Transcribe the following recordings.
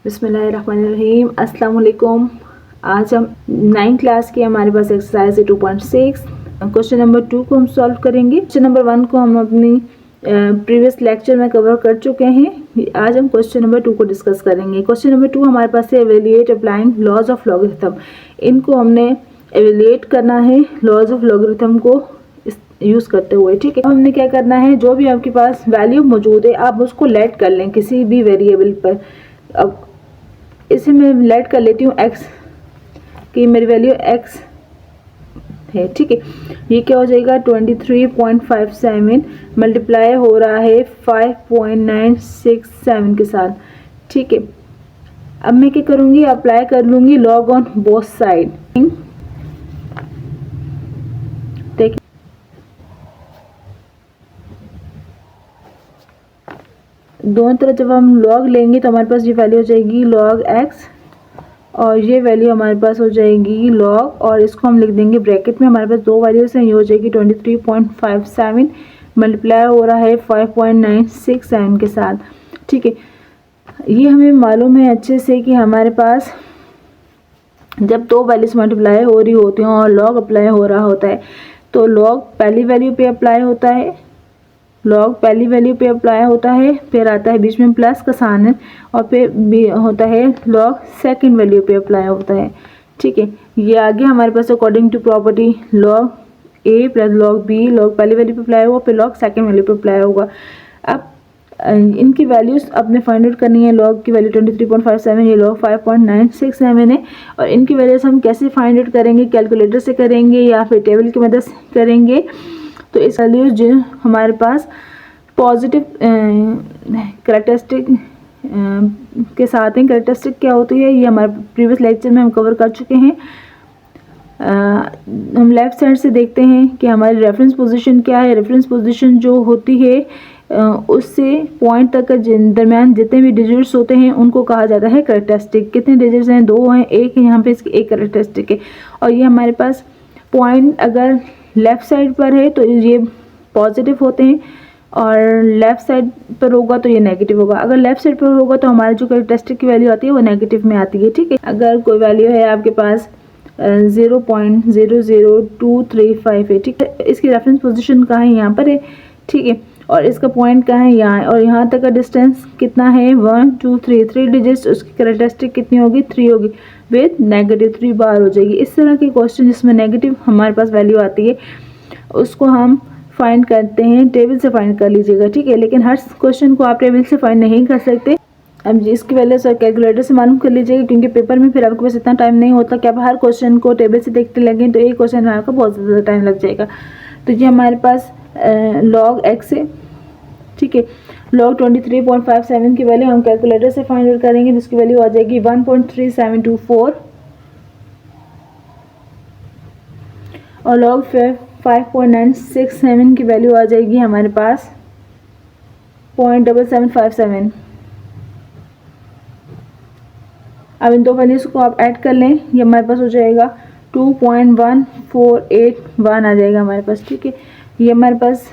बिस्मिल्लाहिर्रहमानिर्रहीम। अस्सलाम वालेकुम। आज हम 9th क्लास की हमारे पास एक्सरसाइज है 2.6। क्वेश्चन नंबर 2 को हम सॉल्व करेंगे। क्वेश्चन नंबर 1 को हम अपनी प्रीवियस लेक्चर में कवर कर चुके हैं। आज हम क्वेश्चन नंबर 2 को डिस्कस करेंगे। क्वेश्चन नंबर 2 हमारे पास है evaluate applying laws of logarithm. इनको हमने एवेल्युएट करना है लॉज ऑफ लॉगरिथम को यूज़ करते हुए। ठीक है, अब हमने क्या करना है, जो भी आपके पास वैल्यू मौजूद है आप उसको लेट कर लें किसी भी वेरिएबल पर। अब इसे मैं लेट कर लेती हूँ x की, मेरी वैल्यू x है। ठीक है, ये क्या हो जाएगा 23.57 मल्टीप्लाई हो रहा है 5.967 के साथ। ठीक है, अब मैं क्या करूँगी, अप्लाई कर लूँगी लॉग ऑन बोथ साइड। देखिए दोनों तरफ जब हम लॉग लेंगे तो हमारे पास ये वैल्यू हो जाएगी लॉग x और ये वैल्यू हमारे पास हो जाएगी लॉग, और इसको हम लिख देंगे ब्रैकेट में। हमारे पास दो वैल्यूज हैं, ये हो जाएगी 23.57 मल्टीप्लाई हो रहा है 5.967 के साथ। ठीक है, ये हमें मालूम है अच्छे से कि हमारे पास जब दो वैल्यूज मल्टीप्लाई हो रही होती हैं और लॉग अप्लाई हो रहा होता है तो लॉग पहली वैल्यू पे अप्लाई होता है, लॉग पहली वैल्यू पे अप्लाई होता है, फिर आता है बीच में प्लस का साइन और फिर भी होता है लॉग सेकंड वैल्यू पे अप्लाई होता है। ठीक है, ये आगे हमारे पास according to property log A plus log B, log पहली वैल्यू पे अप्लाई होगा फिर लॉग सेकंड वैल्यू पे अप्लाई होगा। अब इनकी वैल्यूज अपने फाइंड आउट करनी है। लॉग की वैल्यू 23.57, ये लॉग 5.967 है, और इनकी वैल्यूज हम कैसे फाइंड आउट करेंगे, कैलकुलेटर से करेंगे या फिर टेबल की मदद से करेंगे। तो इस वैल्यूज जो हमारे पास पॉजिटिव करेक्टरिस्टिक के साथ हैं। करेक्टरिस्टिक क्या होती है ये हमारे प्रीवियस लेक्चर में हम कवर कर चुके हैं। हम लेफ़्ट साइड से देखते हैं कि हमारी रेफरेंस पोजीशन क्या है। रेफरेंस पोजीशन जो होती है उससे पॉइंट तक के दरमियान जितने भी डिजिट्स होते हैं उनको कहा जाता है करेक्टरिस्टिक। कितने डिजिट्स हैं, दो हैं, एक है, यहाँ पे इसकी एक करेक्टरिस्टिक है। और ये हमारे पास पॉइंट अगर लेफ़्ट साइड पर है तो ये पॉजिटिव होते हैं और लेफ़्ट साइड पर होगा तो ये नेगेटिव होगा। अगर लेफ़्ट साइड पर होगा तो हमारी जो करेक्टरिस्टिक की वैल्यू आती है वो नेगेटिव में आती है। ठीक है, अगर कोई वैल्यू है आपके पास 0.00235 है, ठीक है, इसकी रेफरेंस पोजीशन कहाँ है, यहाँ पर है। ठीक है, और इसका पॉइंट कहाँ है, यहाँ है, और यहाँ तक का डिस्टेंस कितना है 1 2 3 डिजिट्स, उसकी करेक्टरिस्टिक कितनी होगी 3 होगी, विद नेगेटिव 3 बार हो जाएगी। इस तरह के क्वेश्चन जिसमें नेगेटिव हमारे पास वैल्यू आती है उसको हम फाइंड करते हैं, टेबल से फाइंड कर लीजिएगा। ठीक है, लेकिन हर क्वेश्चन को आप टेबल से फाइंड नहीं कर सकते। अब इसकी वैल्यू सर कैलकुलेटर से मालूम कर लीजिएगा, क्योंकि पेपर में फिर आपके पास इतना टाइम नहीं होता कि आप हर क्वेश्चन को टेबल से देखते लगें, तो एक क्वेश्चन में आपका बहुत ज़्यादा टाइम लग जाएगा। तो ये हमारे पास लॉग एक्स है। ठीक है, लॉग 23.57 की वैल्यू हम कैलकुलेटर से फाइंड आउट करेंगे, जिसकी वैल्यू आ जाएगी 1.3724, और लॉग 5.967 की वैल्यू आ जाएगी हमारे पास 0.7757। अब इन दो वैल्यूज़ को आप ऐड कर लें, ये हमारे पास हो जाएगा 2.1481 आ जाएगा हमारे पास। ठीक है, ये हमारे पास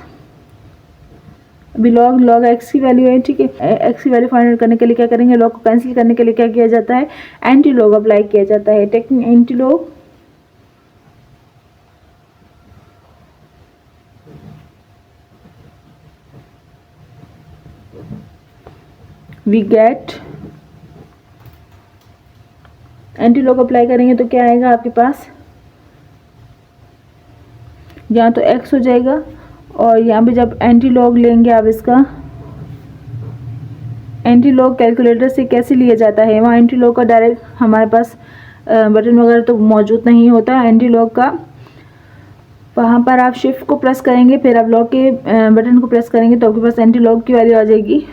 अभी लॉग एक्स की वैल्यू है। ठीक है, एक्स की वैल्यू फाइंड आउट करने के लिए क्या करेंगे, लॉग को कैंसिल करने के लिए क्या किया जाता है, एंटी लॉग अप्लाई किया जाता है। Taking anti log we get, anti log apply करेंगे तो क्या आएगा आपके पास, यहाँ तो x हो जाएगा, और यहाँ पे जब एंटी लॉग लेंगे आप इसका, एंटी लॉग कैलकुलेटर से कैसे लिया जाता है, वहाँ एंटी लॉग का डायरेक्ट हमारे पास बटन वगैरह तो मौजूद नहीं होता एंटी लॉग का। वहाँ पर आप शिफ्ट को प्रेस करेंगे, फिर आप लॉग के बटन को प्रेस करेंगे तो आपके पास एंटी लॉग की वैल्यू आ जाएगी।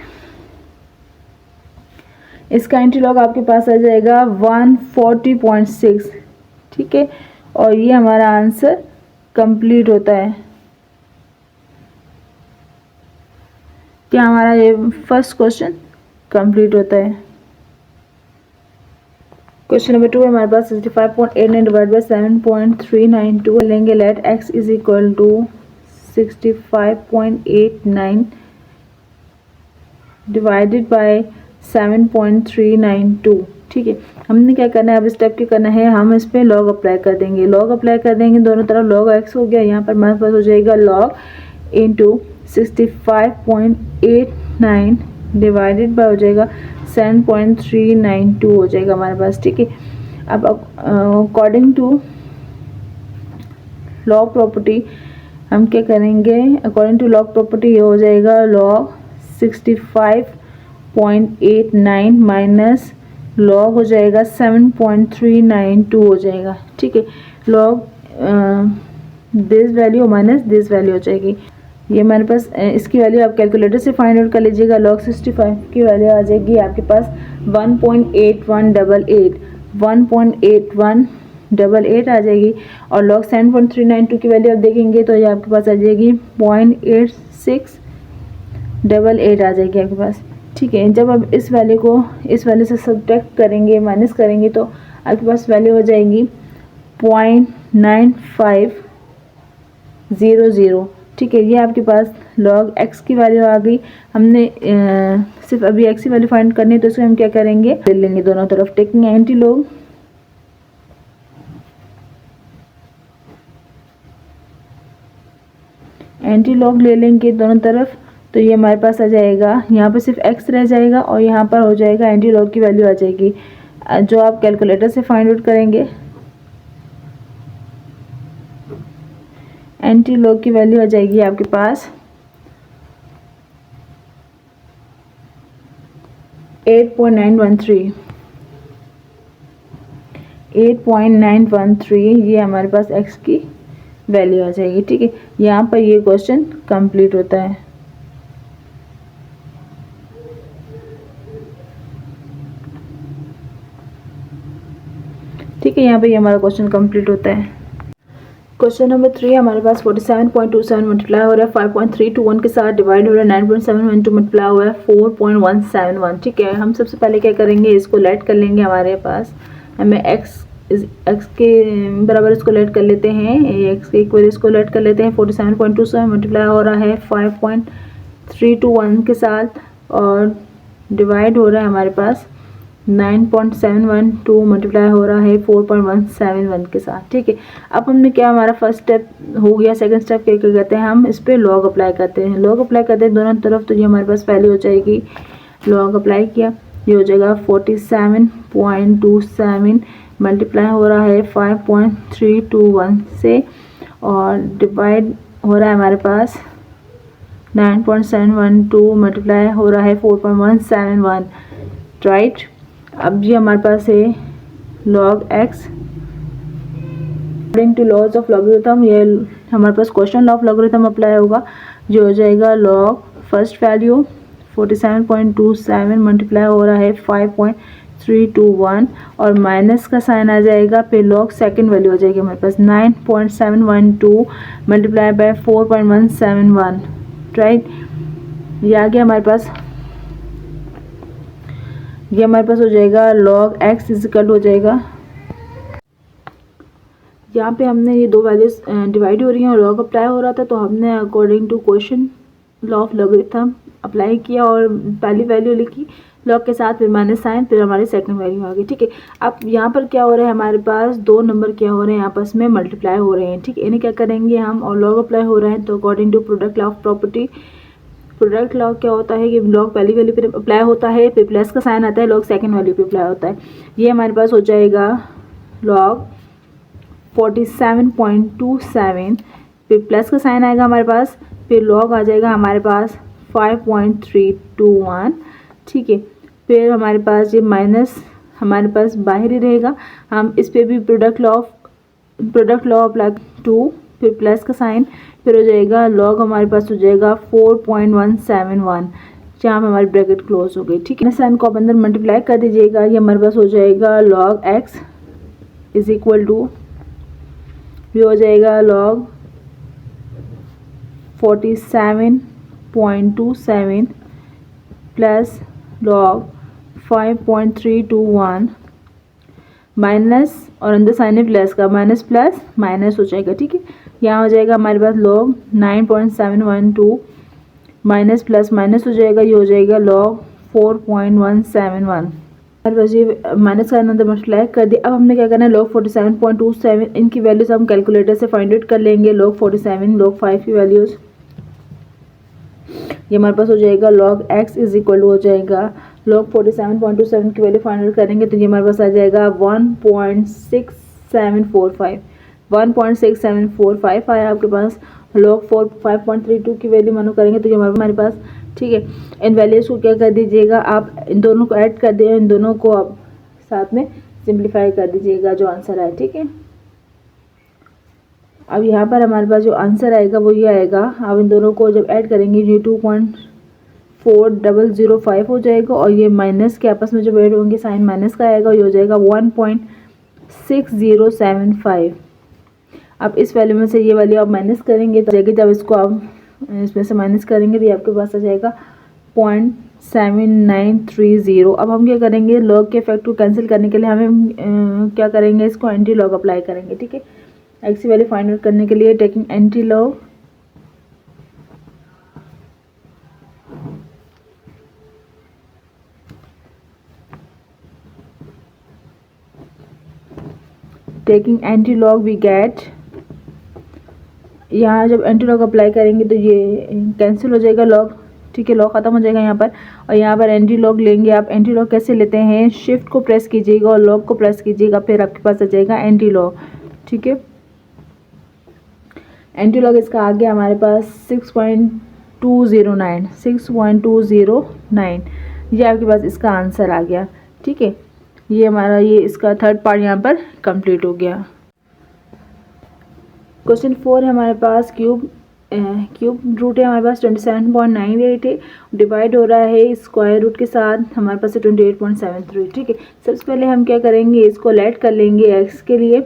इसका एंटी लॉग आपके पास आ जाएगा 140.6। ठीक है, और ये हमारा आंसर कंप्लीट होता है। क्या हमारा ये फर्स्ट क्वेश्चन कंप्लीट होता है। क्वेश्चन नंबर 2 है हमारे पास 65.89 डिवाइड बाई 7.392 लेंगे। Let x is equal to 65.89 divided by 7.392। ठीक है, हमने क्या करना है, अब स्टेप क्या करना है, हम इस पर लॉग अप्लाई कर देंगे। लॉग अप्लाई कर देंगे दोनों तरफ, लॉग एक्स हो गया, यहाँ पर हमारे पास हो जाएगा लॉग इंटू 65.89 डिवाइडेड बाय हो जाएगा 7.392 हो जाएगा हमारे पास। ठीक है, अब अकॉर्डिंग टू लॉ प्रॉपर्टी हम क्या करेंगे, अकॉर्डिंग टू लॉग प्रॉपर्टी ये हो जाएगा लॉग 65.89 माइनस लॉग हो जाएगा 7.392 हो जाएगा। ठीक है, log this value minus this value हो जाएगी। ये हमारे पास इसकी वैल्यू आप कैलकुलेटर से फाइंड आउट कर लीजिएगा। लॉग 65 की वैल्यू आ जाएगी आपके पास 1.8188 आ जाएगी, और लॉग 7.392 की वैल्यू आप देखेंगे तो ये आपके पास आ जाएगी 0.8688 आ जाएगी आपके पास। ठीक है, जब आप इस वैल्यू को इस वैल्यू से सब्ट्रैक्ट करेंगे, माइनस करेंगे, तो आपके पास वैल्यू हो जाएगी 0.9500। ठीक है, ये आपके पास लॉग एक्स की वैल्यू आ गई। हमने सिर्फ अभी एक्स की वैल्यू फाइंड करनी है, तो इसमें हम क्या करेंगे, ले लेंगे दोनों तरफ, टेकिंग एंटी लॉग ले लेंगे दोनों तरफ, तो ये हमारे पास आ जाएगा, यहाँ पर सिर्फ एक्स रह जाएगा और यहाँ पर हो जाएगा एंटी लॉग की वैल्यू आ जाएगी, जो आप कैलकुलेटर से फाइंड आउट करेंगे। एंटी लॉग की वैल्यू आ जाएगी आपके पास 8.913 ये हमारे पास एक्स की वैल्यू आ जाएगी। ठीक है, यहाँ पर ये क्वेश्चन कंप्लीट होता है। ठीक है, यहाँ पे ये हमारा क्वेश्चन कंप्लीट होता है। क्वेश्चन नंबर 3 हमारे पास 47.27 मल्टीप्लाई हो रहा है 5.321 के साथ, डिवाइड हो रहा है 9.712 मल्टीप्लाई हो रहा है 4.171। ठीक है, हम सबसे पहले क्या करेंगे, इसको लेट कर लेंगे। हमारे पास हमें एक्स के बराबर इसको लेट कर लेते हैं, एक्स के इक्वल इसको लेट कर लेते हैं। 47.27 मल्टीप्लाई हो रहा है 5.321 के साथ, और डिवाइड हो रहा है हमारे पास 9.712 मल्टीप्लाई हो रहा है 4.171 के साथ। ठीक है, अब हमने क्या, हमारा फर्स्ट स्टेप हो गया। सेकंड स्टेप क्या करते हैं, हम इस पर लॉग अप्लाई करते हैं। लॉग अप्लाई करते हैं दोनों तरफ, तो ये हमारे पास पहले हो जाएगी, लॉग अप्लाई किया, ये हो जाएगा 47.27 मल्टीप्लाई हो रहा है 5.321 से, और डिवाइड हो रहा है हमारे पास 9.712 मल्टीप्लाई हो रहा है 4.171। राइट, अब ये हमारे पास है log X according to laws of logarithm. ये हमारे पास question law of logarithm apply होगा, जो हो जाएगा लॉग फर्स्ट वैल्यू 47.27 मल्टीप्लाई हो रहा है 5.321, और माइनस का साइन आ जाएगा, फिर लॉग सेकंड वैल्यू हो जाएगी हमारे पास 9.712 मल्टीप्लाई बाय 4.171। राइट, ये आ गया हमारे पास, ये हमारे पास हो जाएगा लॉग एक्स इजिकल हो जाएगा, यहाँ पे हमने ये दो वैल्यूज डिवाइड हो रही हैं और लॉग अप्लाई हो रहा था, तो हमने according to question law of logarithm apply किया और पहली वैल्यू लिखी लॉग के साथ, फिर माइनस साइन, फिर हमारी सेकंड वैल्यू आ गई। ठीक है, अब यहाँ पर क्या हो रहा है, हमारे पास दो नंबर क्या हो रहे हैं, आपस में मल्टीप्लाई हो रहे हैं। ठीक है, इन्हें क्या करेंगे हम, और लॉग अप्लाई हो रहा है, तो according to product law of property, product law क्या होता है कि लॉग पहली वैल्यू पे अप्लाई होता है, फिर प्लस का साइन आता है, लॉग सेकंड वैल्यू पे अप्लाई होता है। ये हमारे पास हो जाएगा लॉग 47.27, फिर प्लस का साइन आएगा हमारे पास, फिर लॉग आ जाएगा हमारे पास 5.321। ठीक है, फिर हमारे पास ये माइनस हमारे पास बाहर ही रहेगा, हम इस पे भी प्रोडक्ट लॉ अप्लाई टू, फिर प्लस का साइन, फिर हो जाएगा लॉग हमारे पास हो जाएगा 4.171, जहाँ पे हमारी ब्रैकेट क्लोज हो गई। ठीक है, साइन को आप अंदर मल्टीप्लाई कर दीजिएगा, ये हमारे पास हो जाएगा log x is equal to, ये हो जाएगा लॉग 47.27 प्लस लॉग 5.321 माइनस, और अंदर साइन है प्लस का, माइनस प्लस माइनस हो जाएगा। ठीक है, यहाँ हो जाएगा हमारे पास लॉग 9.712 माइनस प्लस माइनस हो जाएगा, ये हो जाएगा लॉग 4.171। हमारे पास ये माइनस का अंदर मल्टीप्लाई कर दिया। अब हमने क्या करना है, log 47.27 इनकी वैल्यूज हम कैलकुलेटर से फाइंड आउट कर लेंगे। log 47 log 5 की वैल्यूज ये हमारे पास हो जाएगा log x इज इक्वल हो जाएगा log 47.27 की वैल्यू फाइंड आउट करेंगे तो ये हमारे पास आ जाएगा 1.6745 1.6745 आया आपके पास। log 5.32 की वैल्यू मानो करेंगे तो ये हमारे पास, ठीक है। इन वैल्यूज को क्या कर दीजिएगा, आप इन दोनों को ऐड कर दिए, इन दोनों को आप साथ में सिंप्लीफाई कर दीजिएगा जो आंसर आए, ठीक है। अब यहाँ पर हमारे पास जो आंसर आएगा वो ये आएगा। अब इन दोनों को जब ऐड करेंगे ये 2.4005 हो जाएगा और ये माइनस के आपस में जब ऐड होंगे साइन माइनस का आएगा, ये हो जाएगा 1.6075। अब इस वैल्यू में से ये वैल्यू आप माइनस करेंगे तो जब इसको आप इसमें से माइनस करेंगे तो ये आपके पास आ जाएगा 0.7930। अब हम क्या करेंगे, लॉग के इफेक्ट को कैंसिल करने के लिए हमें क्या करेंगे, इसको एंटी लॉग अप्लाई करेंगे, ठीक है। एक्स की वैल्यू फाइंड आउट करने के लिए taking anti log, taking anti log we get, यहाँ जब एंटी लॉग अप्लाई करेंगे तो ये कैंसिल हो जाएगा लॉग, ठीक है। लॉग खत्म हो जाएगा यहाँ पर और यहाँ पर एंटी लॉग लेंगे। आप एंटी लॉग कैसे लेते हैं, शिफ्ट को प्रेस कीजिएगा और लॉग को प्रेस कीजिएगा, फिर आपके पास आ जाएगा एंटी लॉग, ठीक है। एंटी लॉग इसका आ गया हमारे पास 6.209 ये आपके पास इसका आंसर आ गया, ठीक है। ये हमारा ये इसका थर्ड पार्ट यहाँ पर कंप्लीट हो गया। क्वेश्चन 4 है हमारे पास, क्यूब रूट है हमारे पास 27.98 है, डिवाइड हो रहा है स्क्वायर रूट के साथ, हमारे पास है 28.73, ठीक है। सबसे पहले हम क्या करेंगे, इसको लेट कर लेंगे एक्स के लिए।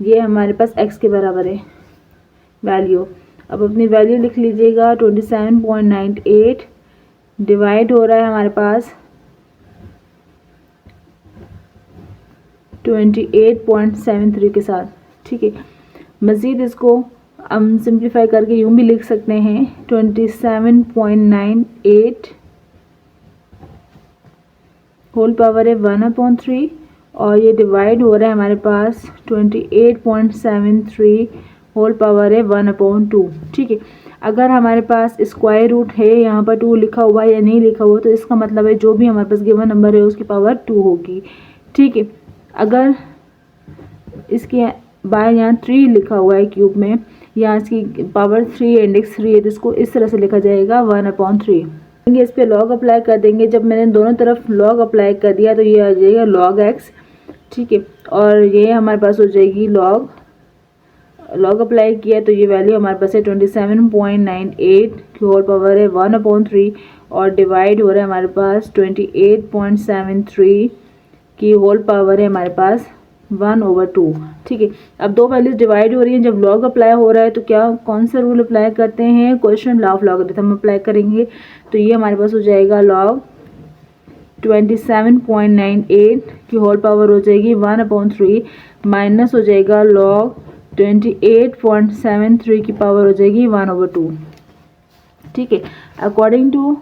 ये हमारे पास एक्स के बराबर है वैल्यू। अब अपनी वैल्यू लिख लीजिएगा 27.98 डिवाइड हो रहा है हमारे पास 28.73 के साथ, ठीक है। मज़ीद इसको हम सिंप्लीफाई करके यूँ भी लिख सकते हैं 27.98 होल पावर है 1/3 और ये डिवाइड हो रहा है हमारे पास 28.73 होल पावर है 1/2, ठीक है। अगर हमारे पास स्क्वायर रूट है, यहाँ पर 2 लिखा हुआ है या नहीं लिखा हुआ, तो इसका मतलब है जो भी हमारे पास गिवन नंबर है उसकी पावर 2 होगी, ठीक है। अगर इसके बाय यहाँ 3 लिखा हुआ है क्यूब में, यहाँ इसकी पावर 3 इंडेक्स 3 है, तो इसको इस तरह से लिखा जाएगा 1/3। इस पे लॉग अप्लाई कर देंगे। जब मैंने दोनों तरफ लॉग अप्लाई कर दिया तो ये आ जाएगा लॉग एक्स, ठीक है। और ये हमारे पास हो जाएगी लॉग अप्लाई किया तो ये वैल्यू हमारे पास है 27.98 की होल पावर है 1/3 और डिवाइड हो रहा है हमारे पास 28.73 की होल पावर है हमारे पास 1/2, ठीक है। अब दो वैल्यूज डिवाइड हो रही हैं, जब लॉग अप्लाई हो रहा है तो क्या कौन सा रूल अप्लाई करते हैं, question law of logarithm apply करेंगे। तो ये हमारे पास हो जाएगा लॉग 27.98 की होल पावर हो जाएगी 1/3 माइनस हो जाएगा लॉग 28.73 की पावर हो जाएगी 1/2, ठीक है। According to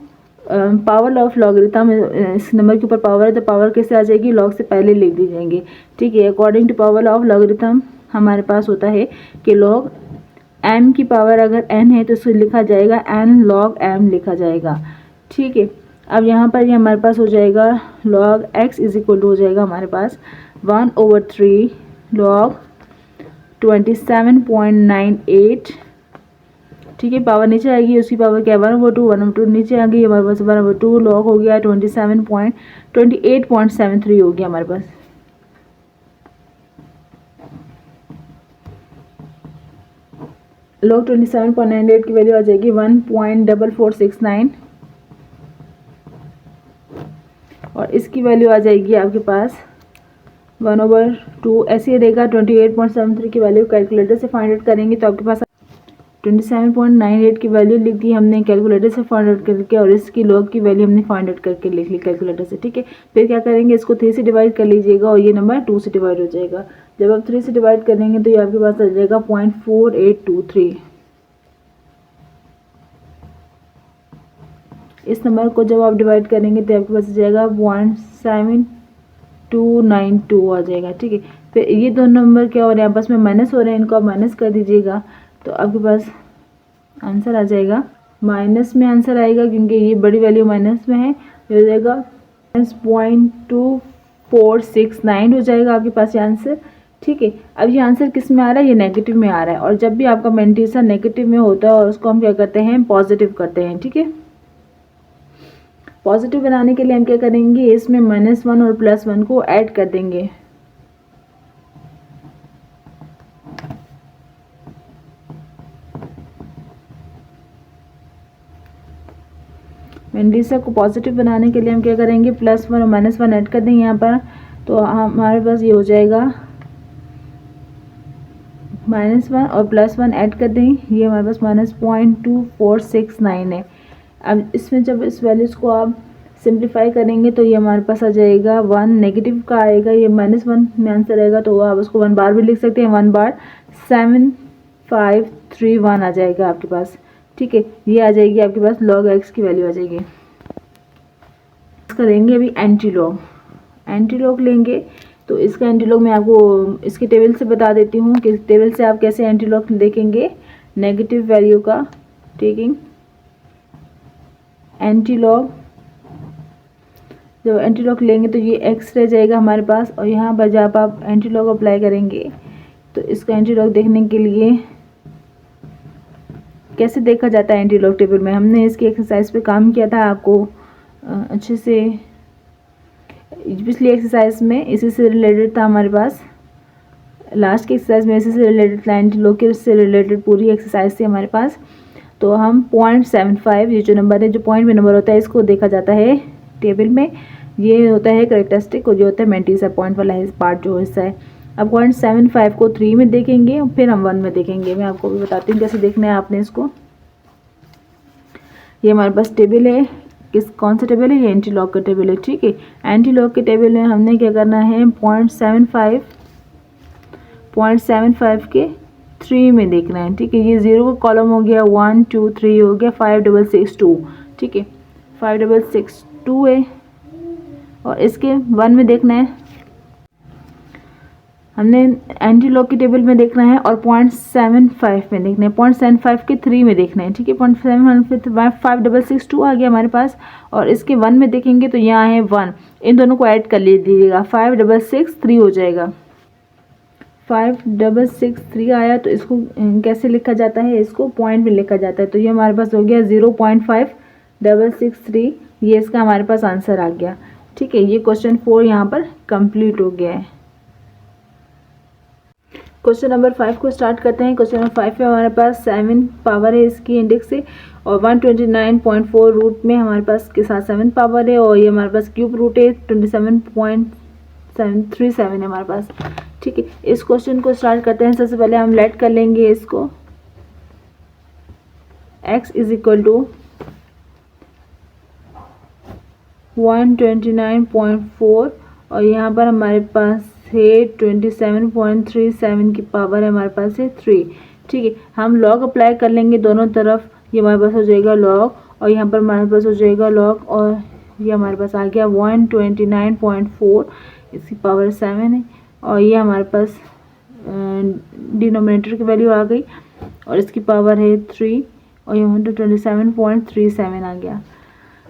power of logarithm, इस नंबर के ऊपर पावर है तो पावर कैसे आ जाएगी, लॉग से पहले लिख दी जाएंगे, ठीक है। According to power of logarithm हमारे पास होता है कि लॉग m की पावर अगर n है तो इसे लिखा जाएगा n log m लिखा जाएगा, ठीक है। अब यहाँ पर ये हमारे पास हो जाएगा log x is equal to हो जाएगा हमारे पास 1/3 log 27.98, ठीक है। पावर नीचे आएगी, उसकी पावर क्या है 1/2 नीचे आ गई हमारे पास 1/2 लॉग हो गया 28.73 हो गया हमारे पास। लॉग 27.98 की वैल्यू आ जाएगी 1.4469 और इसकी वैल्यू आ जाएगी आपके पास 1/2। ऐसे ही रहेगा 28.73 की वैल्यू कैलकुलेटर से फाइंड आउट करेंगे तो आपके पास 27.98 की वैल्यू लिख दी हमने कैलकुलेटर से फाइंड आउट करके और इसकी लॉग की वैल्यू हमने फाइंड आउट करके लिख ली कैलकुलेटर से, ठीक है। फिर क्या करेंगे, इसको 3 से डिवाइड कर लीजिएगा और ये नंबर 2 से डिवाइड हो जाएगा। जब आप 3 से डिवाइड करेंगे तो ये आपके पास आ जाएगा 0.4823। इस नंबर को जब आप डिवाइड करेंगे तो आपके पास आ जाएगा 17292 आ जाएगा। ठीक है, फिर ये दोनों नंबर क्या हो रहे हैं, आपस में माइनस हो रहे हैं, इनको आप माइनस कर दीजिएगा तो आपके पास आंसर आ जाएगा। माइनस में आंसर आएगा क्योंकि ये बड़ी वैल्यू माइनस में है, ये हो जाएगा -0.2469 हो जाएगा आपके पास ये आंसर। ठीक है, अब ये आंसर किस में आ रहा है, ये नेगेटिव में आ रहा है, और जब भी आपका मेंटिसा नेगेटिव में होता है और उसको हम क्या करते हैं, पॉजिटिव करते हैं। ठीक है, पॉजिटिव बनाने के लिए हम क्या करेंगे, इसमें -1 और +1 को ऐड कर देंगे। मेंटिसा को पॉजिटिव बनाने के लिए हम क्या करेंगे, +1 और -1 ऐड कर देंगे यहाँ पर, तो हमारे पास ये हो जाएगा -1 और +1 ऐड कर दें, ये हमारे पास -0.2469 है। अब इसमें जब इस वैल्यूज़ को आप सिंप्लीफाई करेंगे तो ये हमारे पास आ जाएगा 1 नेगेटिव का आएगा, ये -1 में आंसर आएगा, तो आप उसको 1 बार भी लिख सकते हैं, 1 बार 7531 आ जाएगा आपके पास। ठीक है, ये आ जाएगी आपके पास log x की वैल्यू आ जाएगी। करेंगे अभी एंटीलॉग, एंटीलॉग लेंगे तो इसका एंटीलॉग मैं आपको इसके टेबल से बता देती हूँ कि टेबल से आप कैसे एंटीलॉग देखेंगे नेगेटिव वैल्यू का। टेकिंग एंटीलॉग, जब एंटीलॉग लेंगे तो ये x रह जाएगा हमारे पास, और यहाँ पर जब आप एंटीलॉग अप्लाई करेंगे तो इसका एंटीलॉग देखने के लिए कैसे देखा जाता है एंटीलॉग टेबल में, हमने इसकी एक्सरसाइज पे काम किया था, आपको अच्छे से पिछली एक्सरसाइज में इसी से रिलेटेड था हमारे पास, लास्ट की एक्सरसाइज में इसी से रिलेटेड था, एंटीलॉग के से रिलेटेड पूरी एक्सरसाइज थी हमारे पास। तो हम 0.75 ये जो नंबर है, जो पॉइंट में नंबर होता है, इसको देखा जाता है टेबल में, ये होता है करेक्टरिस्टिक, और जो होता है मेंटिसा पॉइंट वाला पार्ट जो हिस्सा है। अब 0.75 को 3 में देखेंगे, फिर हम 1 में देखेंगे। मैं आपको भी बताती हूँ कैसे देखना है आपने इसको। ये हमारे पास टेबल है, कौन सा टेबल है, ये एंटीलॉग का टेबल है। ठीक है, एंटीलॉग के टेबल में हमने क्या करना है, 0.75 के 3 में देखना है। ठीक है, ये 0 का कॉलम हो गया, 1 2 3 हो गया, 5662। ठीक है, 5662 है, और इसके 1 में देखना है, हमने एंटीलॉग के टेबल में देखना है, और 0.75 में देखना है, 0.75 के 3 में देखना है। ठीक है, 0.75 5662 आ गया हमारे पास, और इसके 1 में देखेंगे तो यहाँ है 1, इन दोनों को ऐड कर लीजिएगा, 5663 हो जाएगा। 5663 आया, तो इसको कैसे लिखा जाता है, इसको पॉइंट में लिखा जाता है, तो ये हमारे पास हो गया 0.5663, ये इसका हमारे पास आंसर आ गया। ठीक है, ये क्वेश्चन 4 यहाँ पर कंप्लीट हो गया है। क्वेश्चन नंबर 5 को स्टार्ट करते हैं। क्वेश्चन नंबर 5 में हमारे पास 7 पावर है इसकी इंडेक्स से, और 129.4 रूट में हमारे पास के साथ 7 पावर है, और ये हमारे पास क्यूब रूट है 27.737 है हमारे पास। ठीक है, इस क्वेश्चन को स्टार्ट करते हैं। सबसे पहले हम लेट कर लेंगे इसको, x इज इक्वल टू 129.4, और यहाँ पर हमारे पास है 27.37 की पावर है हमारे पास है 3। ठीक है, हम लॉग अप्लाई कर लेंगे दोनों तरफ, ये हमारे पास हो जाएगा लॉग, और यहाँ पर हमारे पास हो जाएगा लॉग, और ये हमारे पास आ गया 129.4, इसकी पावर 7 है, और ये हमारे पास डिनोमिनेटर की वैल्यू आ गई, और इसकी पावर है 3, और यहाँ 27.37 आ गया।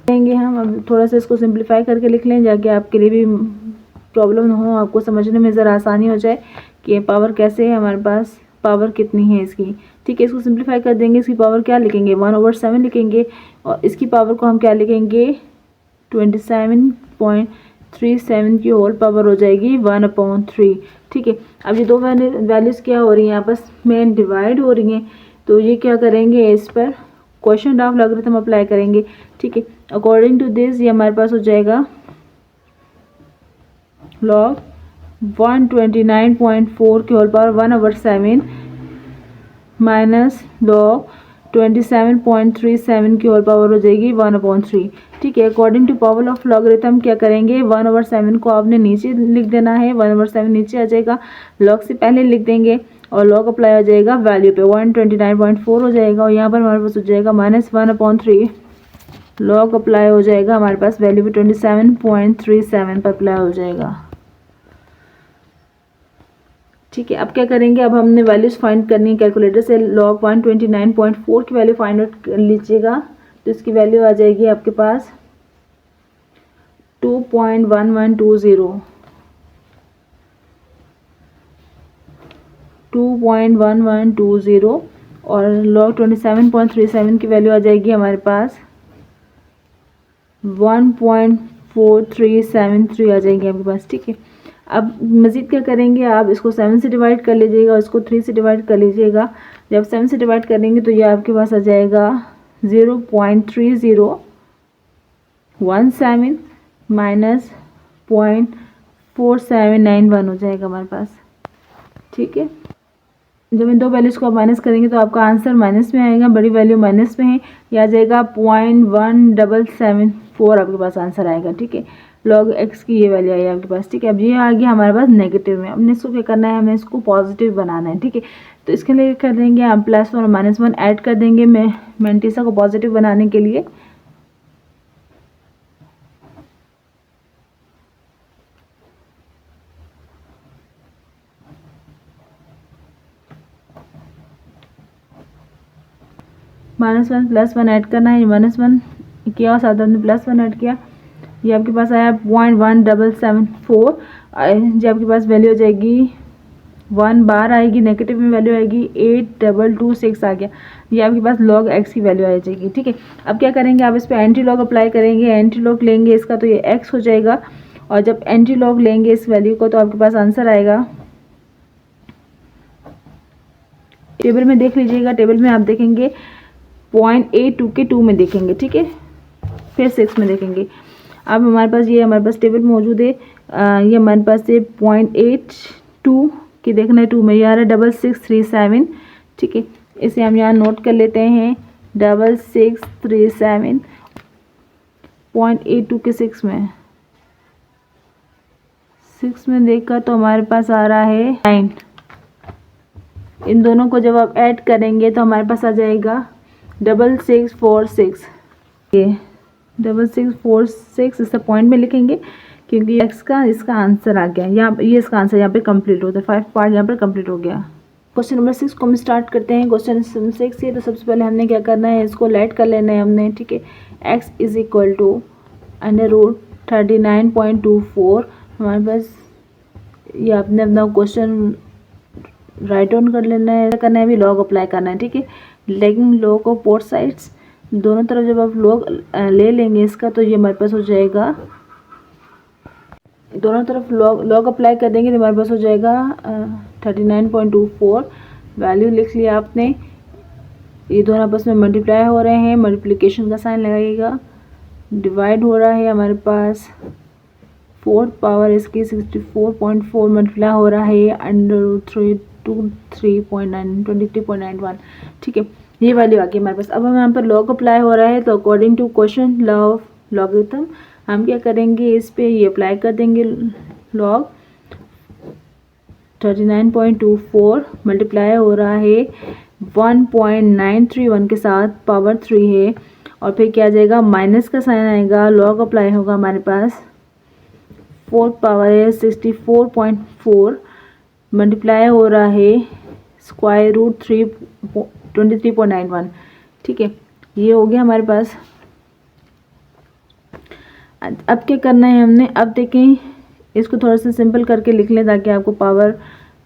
लेंगे हम अब थोड़ा सा इसको सिंप्लीफाई करके लिख लें, जाके आपके लिए भी प्रॉब्लम ना हो, आपको समझने में ज़रा आसानी हो जाए कि पावर कैसे है, हमारे पास पावर कितनी है इसकी। ठीक है, इसको सिंप्लीफाई कर देंगे, इसकी पावर क्या लिखेंगे, 1/7 लिखेंगे, और इसकी पावर को हम क्या लिखेंगे, 27.37 की होल पावर हो जाएगी 1/3। ठीक है, अब ये दो वैल्यूज़ क्या हो रही हैं, आपस में डिवाइड हो रही हैं, तो ये क्या करेंगे, इस पर क्वेश्चन ऑफ लॉगरिथम अप्लाई करेंगे। ठीक है, अकॉर्डिंग टू दिस ये हमारे पास हो जाएगा log 129.4 की होल पावर 1/7 माइनस log 27.37 की होल पावर हो जाएगी 1/3। ठीक है, according to power of logarithm क्या करेंगे, 1/7 को आपने नीचे लिख देना है, 1/7 नीचे आ जाएगा, लॉग से पहले लिख देंगे, और लॉग अप्लाई हो जाएगा वैल्यू पे, 129.4 हो जाएगा, और यहाँ पर हमारे पास हो जाएगा -1/3 लॉग अप्लाई हो जाएगा हमारे पास, वैल्यू भी 27.37 पर अप्लाई हो जाएगा। ठीक है, अब क्या करेंगे, अब हमने वैल्यूज फाइंड करनी है कैलकुलेटर से। लॉग 129.4 की वैल्यू फाइंड आउट कर लीजिएगा, तो इसकी वैल्यू आ जाएगी आपके पास 2.1120 2.1120 और लॉग 27.37 की वैल्यू आ जाएगी हमारे पास 1.4373 आ जाएगी आपके पास। ठीक है, अब मज़ीद क्या करेंगे, आप इसको 7 से डिवाइड कर लीजिएगा, इसको 3 से डिवाइड कर लीजिएगा। जब 7 से डिवाइड करेंगे तो ये आपके पास आ जाएगा 0.3017 माइनस 0.4791 हो जाएगा हमारे पास। ठीक है, जब इन दो वैल्यूज़ को आप माइनस करेंगे तो आपका आंसर माइनस में आएगा, बड़ी वैल्यू माइनस में है, यह आ जाएगा 0.1774 आपके पास आंसर आएगा। ठीक है, लॉग एक्स की ये वैल्यू आई आपके पास। ठीक है, अब ये आ गया हमारे पास नेगेटिव में, हमने इसको क्या करना है, हमें इसको पॉजिटिव बनाना है। ठीक है, तो इसके लिए कर देंगे हम +1 और -1 ऐड कर देंगे मेंटिसा को पॉजिटिव बनाने के लिए। -1 +1 ऐड करना है, -1 किया और साथ हमने +1 ऐड किया, ये आपके पास आया 0.1774। जो आपके पास वैल्यू हो जाएगी 1 बार आएगी, नेगेटिव में वैल्यू आएगी 8226 आ गया, ये आपके पास लॉग एक्स की वैल्यू आ जाएगी। ठीक है, अब क्या करेंगे, आप इस पर एंटी लॉग अप्लाई करेंगे, एंटी लॉग लेंगे इसका तो ये एक्स हो जाएगा, और जब एंटी लॉग लेंगे इस वैल्यू को तो आपके पास आंसर आएगा, टेबल में देख लीजिएगा, टेबल में आप देखेंगे 0.82 के 2 में देखेंगे। ठीक है, फिर 6 में देखेंगे। अब हमारे पास ये हमारे पास टेबल मौजूद है, ये हमारे पास से 0.82 की देखना है 2 में, ये आ रहा है 6637। ठीक है, इसे हम यहाँ नोट कर लेते हैं 6637 0.82 के 6 में देखकर तो हमारे पास आ रहा है 9। इन दोनों को जब आप ऐड करेंगे तो हमारे पास आ जाएगा 6646। ये 6646 इस पॉइंट में लिखेंगे क्योंकि एक्स का इसका आंसर आ गया, यहाँ ये इसका आंसर यहाँ पे कंप्लीट होता है, 5 पार्ट यहाँ पर कंप्लीट हो गया। क्वेश्चन नंबर 6 को हम स्टार्ट करते हैं। क्वेश्चन 6 है, तो सबसे पहले हमने क्या करना है, इसको लेट कर लेना है हमने। ठीक है, x इज इक्वल टू √39.24 हमारे पास, ये आपने अपना क्वेश्चन राइट डाउन कर लेना है, करना है, अभी लॉग अप्लाई करना है। ठीक है, लेकिन लॉग ऑफ बोथ साइड्स, दोनों तरफ जब आप लॉग ले लेंगे इसका तो ये हमारे पास हो जाएगा, दोनों तरफ लॉग अप्लाई कर देंगे तो हमारे पास हो जाएगा 39.24। वैल्यू लिख लिया आपने, ये दोनों आपस में मल्टीप्लाई हो रहे हैं, मल्टीप्लिकेशन का साइन लगाइएगा, डिवाइड हो रहा है हमारे पास 4th पावर इसकी 64.4 मल्टीप्लाई हो रहा है √3 23.91। ठीक है, ये वैल्यू आ गई हमारे पास। अब हम यहाँ पर लॉग अप्लाई हो रहा है तो according to question law of logarithm हम क्या करेंगे, इस पे ये अप्लाई कर देंगे, लॉग 39.24 मल्टीप्लाई हो रहा है 1.931 के साथ, पावर 3 है, और फिर क्या आ जाएगा, माइनस का साइन आएगा, लॉग अप्लाई होगा हमारे पास, 4th पावर है 64.4 मल्टीप्लाई हो रहा है √3 23.91। ठीक है, ये हो गया हमारे पास। अब क्या करना है हमने, अब देखें इसको थोड़ा सा सिंपल करके लिख लें ताकि आपको पावर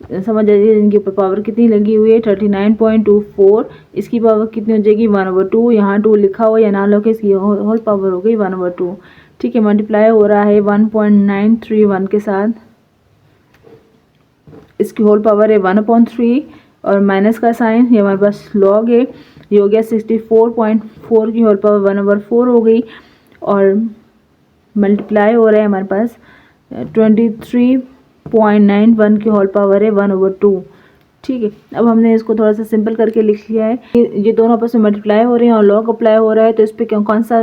समझ आ जाए, इनके ऊपर पावर कितनी लगी हुई है, 39.24, इसकी पावर कितनी हो जाएगी 1/2, यहाँ 2 लिखा हुआ या ना लोगे, इसकी होल पावर हो गई 1/2। ठीक है, मल्टीप्लाई हो रहा है 1.931 के साथ, इसकी होल पावर है 1/3 और माइनस का साइन, ये हमारे पास लॉग है, ये हो गया 64.4 की होल पावर 1/4 हो गई, और मल्टीप्लाई हो रहा है हमारे पास 23.91 की होल पावर है 1/2। ठीक है, अब हमने इसको थोड़ा सा सिंपल करके लिख लिया है, ये दोनों आपस में मल्टीप्लाई हो रहे हैं और लॉग अप्लाई हो रहा है, तो इस पर कौन सा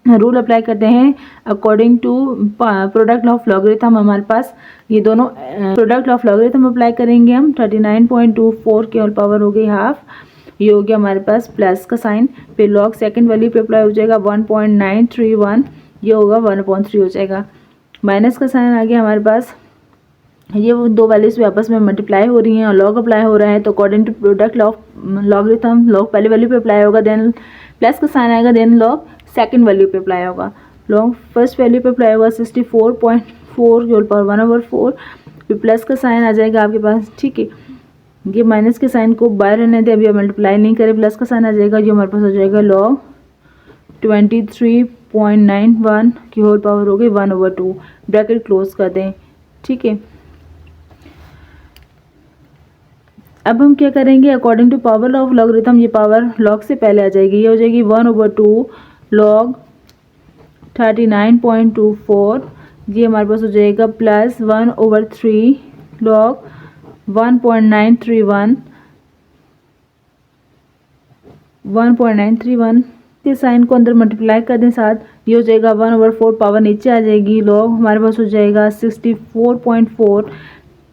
रूल अप्लाई करते हैं, according to product of logarithm, हमारे पास ये दोनों प्रोडक्ट ऑफ लॉगरिथम अप्लाई करेंगे हम। 39.24 की होल पावर हो गई हाफ, ये हो गया हमारे पास प्लस का साइन, फिर लॉग सेकंड वैल्यू पे अप्लाई हो जाएगा 1.931, ये होगा 1/3 हो जाएगा। माइनस का साइन आ गया हमारे पास, ये वो दो वैल्यूज भी आपस में मल्टीप्लाई हो रही हैं और लॉग अप्लाई हो रहा है, तो according to product logarithm log पहली वैल्यू पे अप्लाई होगा, देन प्लस का साइन आएगा, देन लॉग सेकंड वैल्यू पे अप्लाई होगा। लॉग फर्स्ट वैल्यू पे अप्लाई होगा 64.4 होल पावर 1/4, फिर प्लस का साइन आ जाएगा आपके पास, ठीक है। ये माइनस के साइन को बाहर रहने दें, अभी मल्टीप्लाई नहीं करें, प्लस का साइन आ जाएगा, जो हमारे पास हो जाएगा लॉग 23.91 की होल पावर हो गई 1/2, ब्रैकेट क्लोज कर दें, ठीक है। अब हम क्या करेंगे, according to power of logarithm ये पावर लॉग से पहले आ जाएगी, ये हो जाएगी 1/2 लॉग 39.24, ये हमारे पास हो जाएगा प्लस 1/3 लॉग 1.931 के साइन को अंदर मल्टीप्लाई कर दें साथ, ये हो जाएगा 1/4, पावर नीचे आ जाएगी, लॉग हमारे पास हो जाएगा 64.4,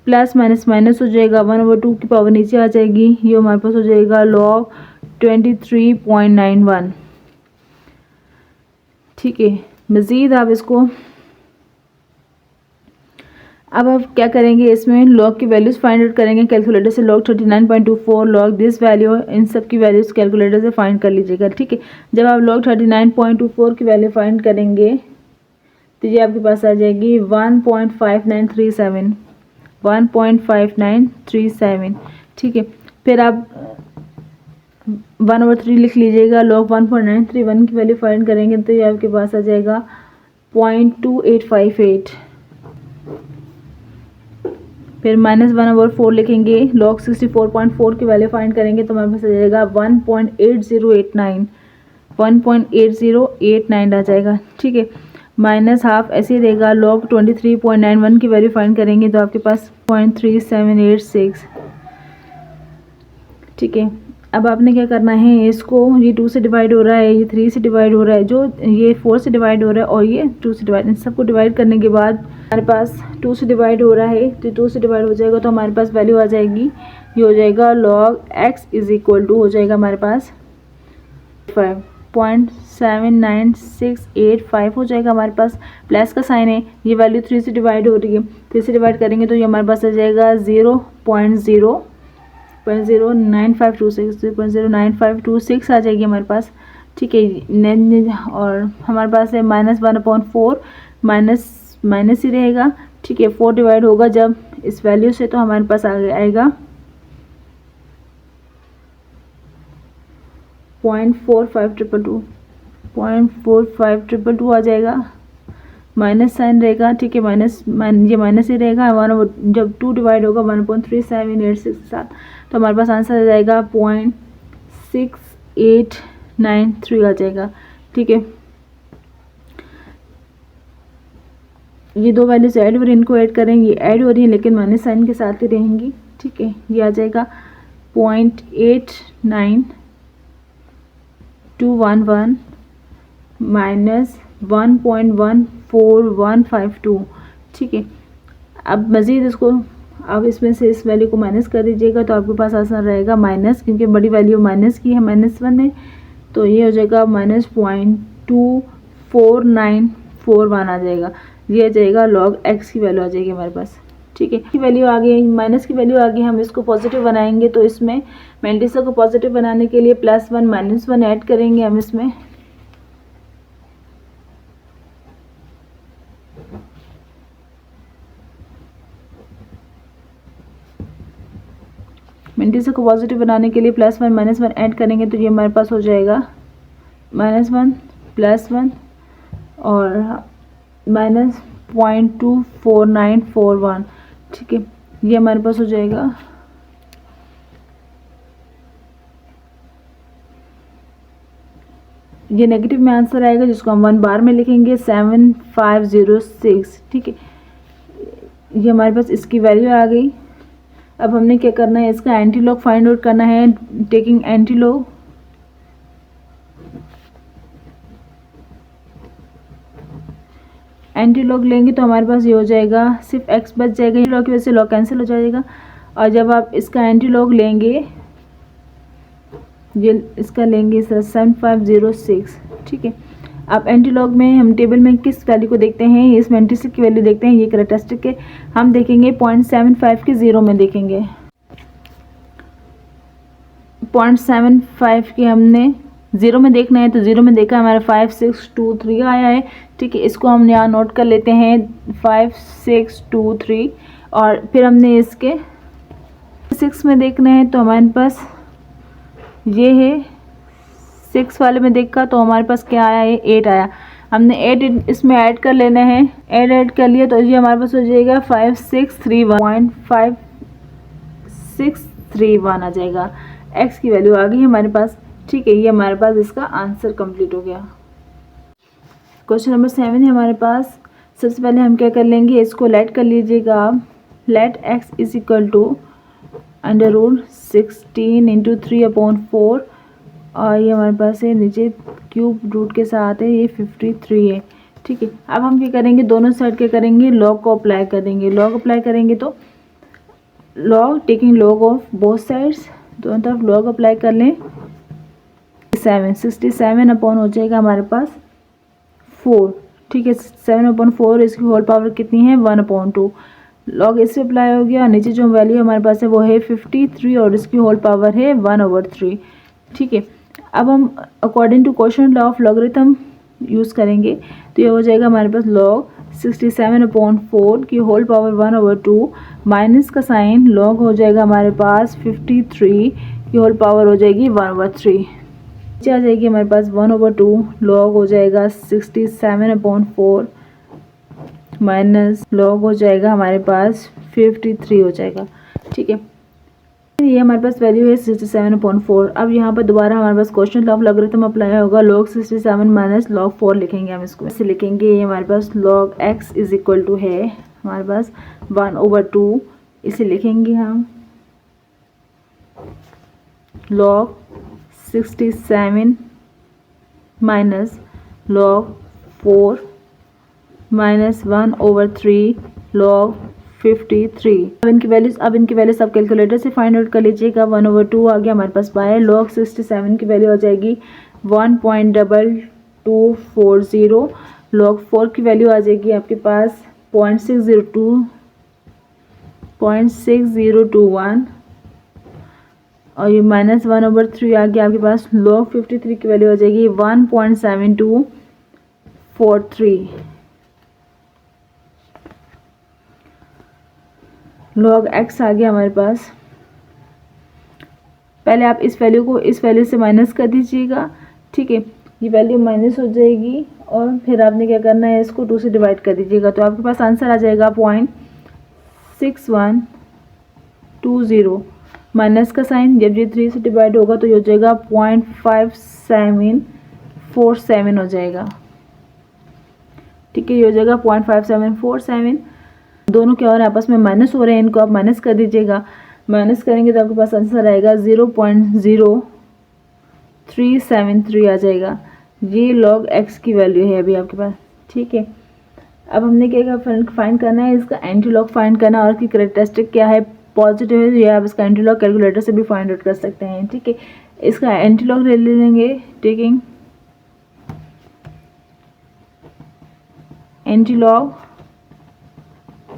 प्लस माइनस माइनस हो जाएगा, 1/2 की पावर नीचे आ जाएगी, ये हमारे पास हो जाएगा लॉग 23.91, ठीक है। मज़ीद आप इसको, अब आप क्या करेंगे, इसमें लॉग की वैल्यूज़ फाइंड आउट करेंगे कैलकुलेटर से, लॉग 39.24 लॉग दिस वैल्यू, इन सब की वैल्यूज़ कैलकुलेटर से फाइंड कर लीजिएगा, ठीक है। जब आप लॉग 39.24 की वैल्यू फाइंड करेंगे तो ये आपके पास आ जाएगी 1.5937, ठीक है। फिर आप 1/3 लिख लीजिएगा, लॉग 1.931 की वैल्यू फाइंड करेंगे तो ये आपके पास आ जाएगा 0.2858, फिर -1/4 लिखेंगे, लॉग 64.4 की वैल्यू फाइंड करेंगे तो हमारे पास आ जाएगा 1.8089 आ जाएगा, ठीक है। -1/2 ऐसे ही रहेगा, लॉग 23.91 की वैल्यू फाइंड करेंगे तो आपके पास 0.3786, ठीक है। अब आपने क्या करना है, इसको, ये 2 से डिवाइड हो रहा है, ये 3 से डिवाइड हो रहा है, जो ये 4 से डिवाइड हो रहा है और ये 2 से डिवाइड, इन सबको डिवाइड करने के बाद हमारे पास 2 से डिवाइड हो रहा है, तो 2 से डिवाइड हो जाएगा तो हमारे पास वैल्यू आ जाएगी, ये हो जाएगा log x is equal to हो जाएगा हमारे पास 5.79685 हो जाएगा हमारे पास, प्लस का साइन है, ये वैल्यू 3 से डिवाइड हो रही है, 3 से डिवाइड करेंगे तो ये हमारे पास आ जाएगा 0.09526 आ जाएगी हमारे पास, ठीक है। और हमारे पास है -1/4, माइनस ही रहेगा, ठीक है। 4 डिवाइड होगा जब इस वैल्यू से तो हमारे पास आएगा 0.45222 आ जाएगा, माइनस साइन रहेगा, ठीक है। ये माइनस ही रहेगा, जब 2 डिवाइड होगा 1.3786 के साथ तो हमारे पास आंसर आ जाएगा 0.6893 आ जाएगा, ठीक है। ये दो वैल्यूज ऐड हो रही है, इनको ऐड करेंगे, ऐड हो रही है लेकिन माइनस साइन के साथ ही रहेंगी, ठीक है। ये आ जाएगा 0.89211 माइनस 1.14152, ठीक है। अब मज़ीद इसको, अब इसमें से इस वैल्यू को माइनस कर दीजिएगा तो आपके पास आसान रहेगा माइनस, क्योंकि बड़ी वैल्यू माइनस की है, -1 है, तो ये हो जाएगा -0.24941 आ जाएगा, ये आ जाएगा लॉग x की वैल्यू आ जाएगी हमारे पास, ठीक है। की वैल्यू आ गई, माइनस की वैल्यू आ गई, हम इसको पॉजिटिव बनाएंगे तो इसमें मेंटिसा को पॉजिटिव बनाने के लिए +1 -1 ऐड करेंगे हम इसमें, मेंटिसा को पॉजिटिव बनाने के लिए +1 -1 ऐड करेंगे तो ये हमारे पास हो जाएगा -1 +1 और -0.24941, ठीक है। ये हमारे पास हो जाएगा, ये नेगेटिव में आंसर आएगा जिसको हम 1 बार में लिखेंगे 7506, ठीक है। ये हमारे पास इसकी वैल्यू आ गई। अब हमने क्या करना है, इसका एंटी लॉग फाइंड आउट करना है, taking anti log, anti log लेंगे तो हमारे पास ये हो जाएगा, सिर्फ x बच जाएगा, लॉग की वजह से लॉग कैंसिल हो जाएगा। और जब आप इसका एंटी लॉग लेंगे ये इसका लेंगे इस तरह 7506, ठीक है। अब एंटीलॉग में हम टेबल में किस वैल्यू को देखते हैं, इसमें एंटीसिक की वैल्यू देखते हैं, ये कैरेक्टरिस्टिक के हम देखेंगे 0.75 के ज़ीरो में देखेंगे। 0.75 के हमने ज़ीरो में देखना है, तो ज़ीरो में देखा हमारा 5623 आया है, ठीक है। इसको हम यहाँ नोट कर लेते हैं 5623, और फिर हमने इसके 6 में देखना है, तो हमारे पास ये है 6 वाले में देखा तो हमारे पास क्या आया है, 8 आया। हमने 8 इसमें ऐड कर लेना है, ऐड कर लिया तो ये हमारे पास हो जाएगा 5631 आ जाएगा। x की वैल्यू आ गई हमारे पास, ठीक है। ये हमारे पास इसका आंसर कंप्लीट हो गया। क्वेश्चन नंबर 7 है हमारे पास। सबसे पहले हम क्या कर लेंगे, इसको लेट कर लीजिएगा आप। Let x is equal to √16 × 3/4, और ये हमारे पास है नीचे क्यूब रूट के साथ है, ये 53 है, ठीक है। अब हम क्या करेंगे, दोनों साइड क्या करेंगे, लॉग को अप्लाई कर देंगे। लॉग अप्लाई करेंगे तो log taking log of both sides, दोनों तरफ लॉग अप्लाई कर लें। 67 अपॉन हो जाएगा हमारे पास 4, ठीक है। 7/4, इसकी होल पावर कितनी है, 1/2। लॉग इससे अप्लाई हो गया, नीचे जो वैल्यू हमारे पास है वो है 53, और इसकी होल पावर है 1/3, ठीक है। अब हम according to question law of logarithm use करेंगे, तो ये हो जाएगा हमारे पास लॉग 67/4 की होल पावर 1/2, माइनस का साइन, लॉग हो जाएगा हमारे पास 53 की होल पावर हो जाएगी 1/3, नीचे आ जाएगी हमारे पास 1/2, लॉग हो जाएगा 67/4 माइनस लॉग हो जाएगा हमारे पास 53 हो जाएगा, ठीक है। ये हमारे पास वैल्यू है 67/4। अब यहाँ पर दोबारा हमारे पास क्वेश्चन ऑफ लॉगरिथम अप्लाई होगा, log 67 माइनस log 4 लिखेंगे हम इसको, ऐसे लिखेंगे। ये हमारे पास log x is equal to है हमारे पास 1/2, इसे लिखेंगे हम log 67 minus log 4 minus 1/3 log 53। अब इनकी वैल्यूज आप कैलकुलेटर से फाइंड आउट कर लीजिएगा। 1/2 आ गया हमारे पास बाय, log 67 की वैल्यू आ जाएगी 1.2240, log 4 की वैल्यू आ जाएगी आपके पास 0.6021, और ये माइनस 1/3 आ गया आपके पास। log 53 की वैल्यू आ जाएगी 1.7243, log x आ गया हमारे पास। पहले आप इस वैल्यू को इस वैल्यू से माइनस कर दीजिएगा, ठीक है। ये वैल्यू माइनस हो जाएगी, और फिर आपने क्या करना है, इसको 2 से डिवाइड कर दीजिएगा, तो आपके पास आंसर आ जाएगा 0.6120, माइनस का साइन, जब ये 3 से डिवाइड होगा तो ये हो जाएगा 0.5747 हो जाएगा, ठीक है। ये हो जाएगा 0.5747। दोनों क्या हो रहे हैं, आपस में माइनस हो रहे हैं, इनको आप माइनस कर दीजिएगा। माइनस करेंगे तो आपके पास आंसर आएगा 0.0373 आ जाएगा। ये log x की वैल्यू है अभी आपके पास, ठीक है। अब हमने क्या फाइंड करना है, इसका एंटी लॉग फाइंड करना, और इसकी कैरेक्टरिस्टिक क्या है, पॉजिटिव है, या आप इसका एंटी लॉग कैलकुलेटर से भी फाइंड आउट कर सकते हैं, ठीक है। इसका एंटी लॉग ले लेंगे, taking anti log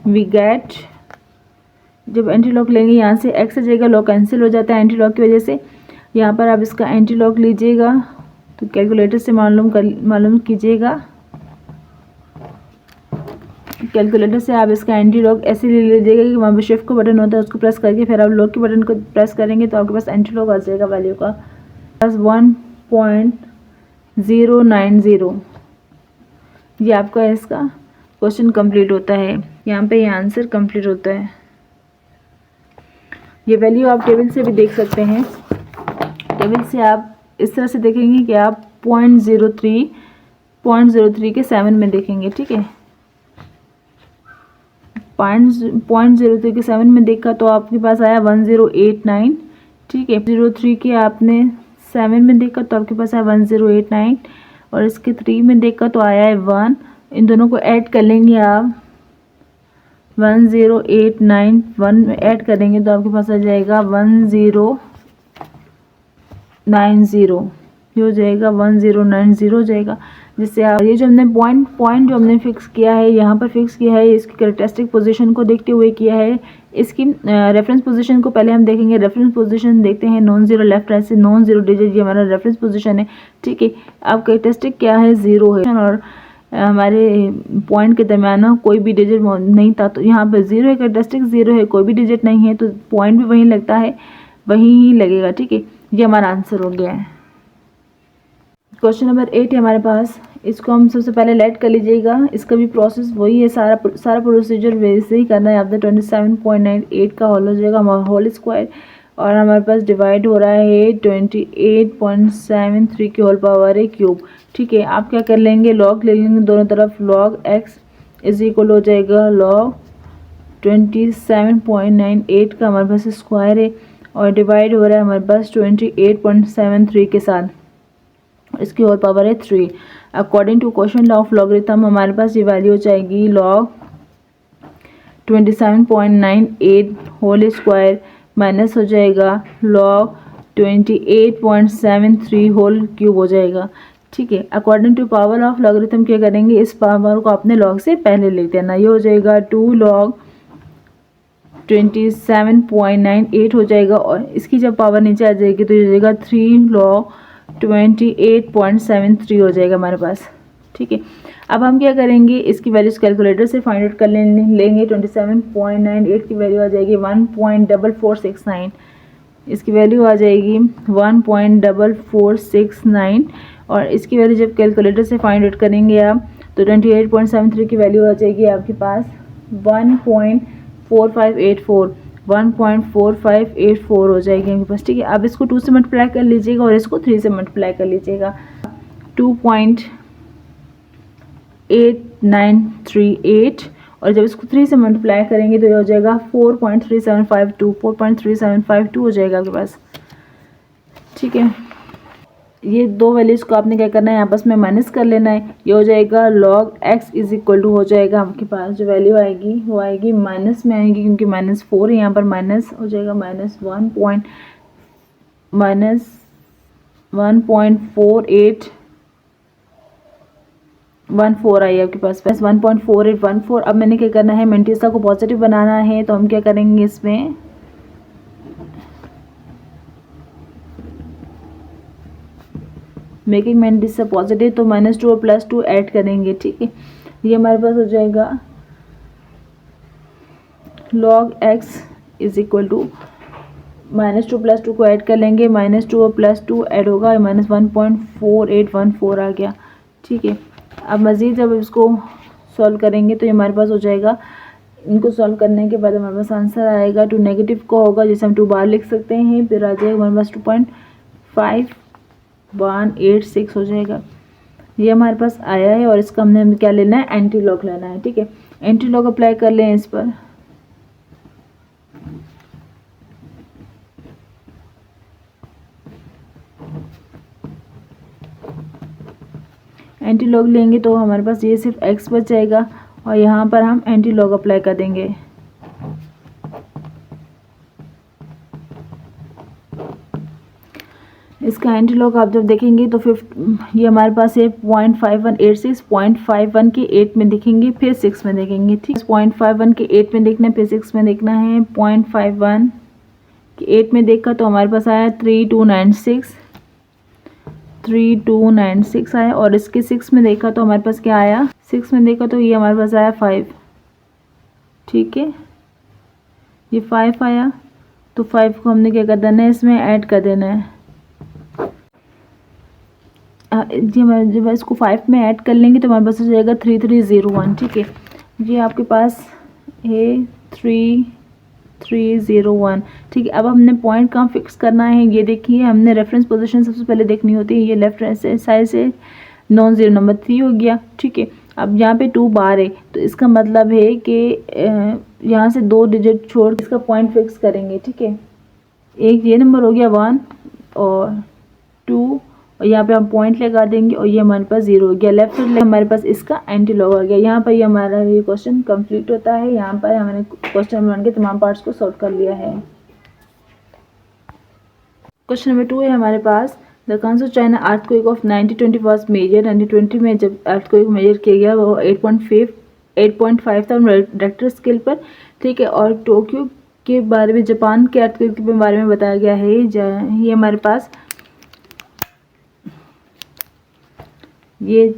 we get, जब एंटी लॉग लेंगे यहाँ से x आ जाएगा, लॉग कैंसिल हो जाता है एंटी लॉग की वजह से। यहाँ पर आप इसका एंटी लॉग लीजिएगा तो कैलकुलेटर से मालूम कीजिएगा, कैलकुलेटर से आप इसका एंटी लॉग ऐसे ले लीजिएगा कि वहाँ पर शिफ्ट का बटन होता है, उसको प्रेस करके फिर आप लॉग के बटन को प्रेस करेंगे तो आपके पास एंटी लॉग आ जाएगा वैल्यू का प्लस 1.090। ये आपका इसका क्वेश्चन कंप्लीट होता है, यहाँ पे ये आंसर कंप्लीट होता है। ये वैल्यू आप टेबल से भी देख सकते हैं, टेबल से आप इस तरह से देखेंगे कि आप 0.03 के 7 में देखेंगे, ठीक है। 0.03 के 7 में देखा तो आपके पास आया 1089, ठीक है। 03 के आपने 7 में देखा तो आपके पास आया 1089, और इसके 3 में देखा तो आया है 1। इन दोनों को ऐड कर लेंगे आप, 10891 में ऐड करेंगे तो आपके पास आ जाएगा 10 ये हो जाएगा 1090 हो जाएगा। जिससे आप ये जो हमने पॉइंट जो हमने फिक्स किया है यहाँ पर फिक्स किया है, इसकी कैरेक्टरिस्टिक पोजीशन को देखते हुए किया है। इसकी रेफरेंस पोजीशन को पहले हम देखेंगे। रेफरेंस पोजीशन देखते हैं नॉन जीरो, लेफ्ट राइट से नॉन जीरो डिजिट, ये हमारा रेफरेंस पोजीशन है। ठीक है, अब कैरेक्टरिस्टिक क्या है, ज़ीरो है और हमारे पॉइंट के दरमियान कोई भी डिजिट नहीं था, तो यहाँ पर ज़ीरो है, कैरेक्टरिस्टिक ज़ीरो है, कोई भी डिजिट नहीं है, तो पॉइंट भी वहीं लगता है, वहीं ही लगेगा। ठीक है, ये हमारा आंसर हो गया है। क्वेश्चन नंबर 8 है हमारे पास। इसको हम सबसे पहले लेट कर लीजिएगा। इसका भी प्रोसेस वही है, सारा प्रोसीजर वैसे ही करना है। आप 27.98 का होल हो जाएगा होल स्क्वायर, और हमारे पास डिवाइड हो रहा है 28.73 की होल पावर है क्यूब। ठीक है, आप क्या कर लेंगे, लॉग ले लेंगे दोनों तरफ। लॉग एक्स इज इक्वल हो जाएगा लॉग 27.98 का हमारे पास स्क्वायर है, और डिवाइड हो रहा है हमारे पास 28.73 के साथ, इसकी और पावर है 3। According to question law of logarithm हमारे पास ये वैल्यू हो जाएगी लॉग 27.98 होल स्क्वायर माइनस हो जाएगा लॉग 28.73 होल क्यूब हो जाएगा। ठीक है, according to power of logarithm क्या करेंगे, इस पावर को अपने लॉग से पहले लिख देना। ये हो जाएगा 2 लॉग 27.98 हो जाएगा, और इसकी जब पावर नीचे आ जाएगी तो ये हो जाएगा 3 लॉग 28.73 हो जाएगा हमारे पास। ठीक है, अब हम क्या करेंगे, इसकी वैल्यूज कैलकुलेटर से फाइंड आउट कर लेंगे। 27.98 की वैल्यू आ जाएगी 1.4469, इसकी वैल्यू आ जाएगी 1.4469, और इसकी वैल्यू जब कैलकुलेटर से फाइंड आउट करेंगे आप तो 28.73 की वैल्यू आ जाएगी आपके पास 1.4584 हो जाएगी आपके पास। ठीक है, अब इसको 2 से मल्टीप्लाई कर लीजिएगा और इसको 3 से मल्टीप्लाई कर लीजिएगा। 2.8938, और जब इसको 3 से मल्टीप्लाई करेंगे तो ये हो जाएगा 4.3752 हो जाएगा आपके पास। ठीक है, ये दो वैल्यूज़ को आपने क्या करना है, आपस में माइनस कर लेना है। ये हो जाएगा log x is equal to हो जाएगा आपके पास जो वैल्यू आएगी वो आएगी माइनस में आएगी, क्योंकि -4 है यहाँ पर, माइनस हो जाएगा -1.4814 आई आपके पास 1.4814। अब मैंने क्या करना है, मेंटिसा को पॉजिटिव बनाना है, तो हम क्या करेंगे, इसमें मेकिंग मेंटिसा पॉजिटिव, तो -2 और +2 ऐड करेंगे। ठीक है, ये हमारे पास हो जाएगा log x is equal to -2 + 2 को ऐड कर लेंगे, -2 और +2 ऐड होगा, -1.4814 आ गया। ठीक है, अब मज़ीद जब इसको सॉल्व करेंगे तो ये हमारे पास हो जाएगा। इनको सॉल्व करने के बाद हमारे पास आंसर आएगा 2 नेगेटिव का होगा, जिसे हम 2 बार लिख सकते हैं, फिर आ जाएगा हमारे पास 2.5186 हो जाएगा। ये हमारे पास आया है, और इसका हमने क्या लेना है, एंटी लॉग लेना है। ठीक है, एंटी लॉग अप्लाई कर लें इस पर। एंटी लॉग लेंगे तो हमारे पास ये सिर्फ x बच जाएगा, और यहाँ पर हम एंटी लॉग अप्लाई कर देंगे। इसका एंटी लॉग आप जब देखेंगे तो ये हमारे पास है 0.5186, 0.51 के 8 में देखेंगे, फिर 6 में देखेंगे। ठीक, 0.51 के 8 में देखना है, फिर 6 में देखना है। 0.51 के 8 में देखा तो हमारे पास आया 3296 आया, और इसके 6 में देखा तो हमारे पास क्या आया, 6 में देखा तो ये हमारे पास आया 5। ठीक है, ये 5 आया, तो 5 को हमने क्या कर देना है, इसमें ऐड कर देना है। जब इसको 5 में ऐड कर लेंगे तो हमारे पास हो जाएगा 3301। ठीक है, ये आपके पास है 3301। ठीक है, अब हमने पॉइंट कहाँ फिक्स करना है, ये देखिए, हमने रेफरेंस पोजीशन सबसे पहले देखनी होती है। ये लेफ्ट साइड से नॉन ज़ीरो नंबर 3 हो गया। ठीक है, अब यहाँ पे 2 बार है, तो इसका मतलब है कि यहाँ से 2 डिजिट छोड़ इसका पॉइंट फिक्स करेंगे। ठीक है, एक ये नंबर हो गया 1 और 2, और यहाँ पे हम पॉइंट लगा देंगे, और ये हमारे पास 0 हो गया। लेफ्ट साइड हमारे पास इसका एंटी लॉग आ गया। यहाँ पर ये हमारा ये क्वेश्चन कंप्लीट होता है। यहाँ पर हमने क्वेश्चन नंबर 1 के तमाम पार्ट्स को सॉल्व कर लिया है। क्वेश्चन नंबर 2 है हमारे पास, the Kansu of China earthquake of 1920 was major. 1920 में जब अर्थक्वेक मेजर किया गया वो 8.5 था रेक्टर स्केल पर, ठीक है। और टोक्यो के बारे में, जापान के अर्थक्वेक के बारे में बताया गया है। ये हमारे पास ये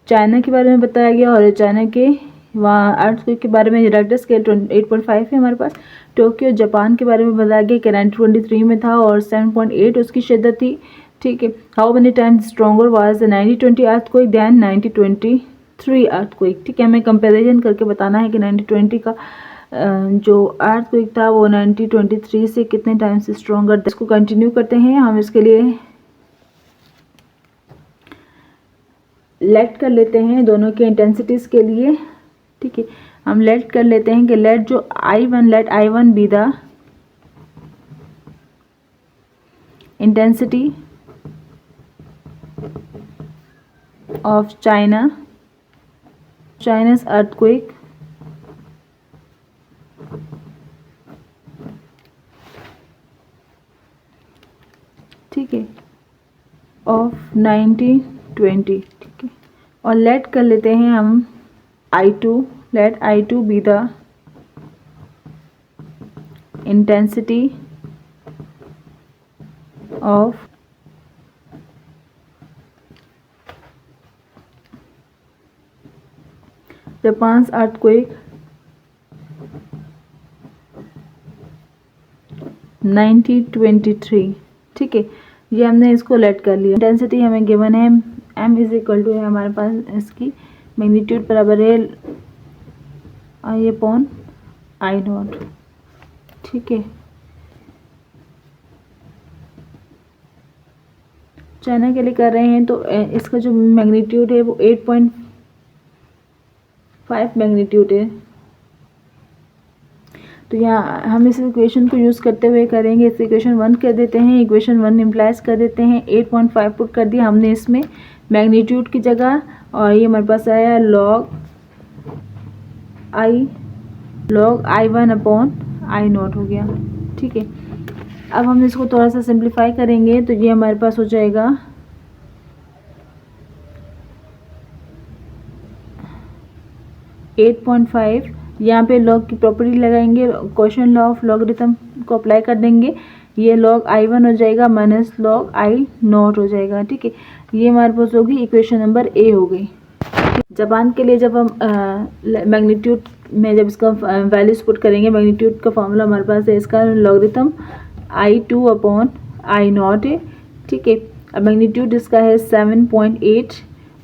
चाइना के बारे में बताया गया, और चाइना के वहाँ अर्थक्वेक के बारे में रेक्टर स्केल 8.5 है हमारे पास। टोक्यो जापान के बारे में बताया गया कि 1923 में था और 7.8 उसकी शिद्दत थी, ठीक है। How many times stronger was the 1920 earthquake then 1923 earthquake, ठीक है। हमें कंपैरिजन करके बताना है कि 1920 का जो अर्थक्वेक था वो 1923 से कितने टाइम्स स्ट्रॉन्गर। इसको कंटिन्यू करते हैं हम। इसके लिए लेट कर लेते हैं दोनों के इंटेंसिटीज़ के लिए, ठीक है। हम लेट कर लेते हैं कि लेट जो let I1 be the intensity of China's earthquake, ठीक है, ऑफ 1920, ठीक है। और लेट कर लेते हैं हम I2, let I2 be the intensity of Japan's earthquake 1923, ठीक है। ये हमने इसको लेट कर लिया। इंटेंसिटी हमें गिवन है, m इज इक्वल टू है हमारे पास, इसकी मैग्नीट्यूड बराबर है I/I0, ठीक है। चाइना के लिए कर रहे हैं तो इसका जो मैग्नीट्यूड है वो 8.5 मैग्नीट्यूड है। तो यहाँ हम इस इक्वेशन को यूज़ करते हुए करेंगे। इस इक्वेशन 1 कर देते हैं, इक्वेशन 1 इम्प्लाइज कर देते हैं। 8.5 पुट कर दिया हमने इसमें मैग्नीट्यूड की जगह, और ये हमारे पास आया log I/I1/I0 हो गया, ठीक है। अब हम इसको थोड़ा सा सिंप्लीफाई करेंगे तो ये हमारे पास हो जाएगा 8.5। यहाँ पे log की प्रॉपर्टी लगाएंगे, क्वेश्चन लॉ ऑफ लॉगरिथम को अप्लाई कर देंगे। ये log I1 हो जाएगा माइनस log I0 हो जाएगा, ठीक है। ये हमारे पास होगी इक्वेशन नंबर ए हो गई। जापान के लिए जब हम मैग्नीट्यूड में जब इसका वैल्यूज पुट करेंगे, मैग्नीट्यूड का फॉर्मूला हमारे पास है, इसका लॉगरिथम I2/I0 है, ठीक है। अब मैग्नीट्यूड इसका है 7.8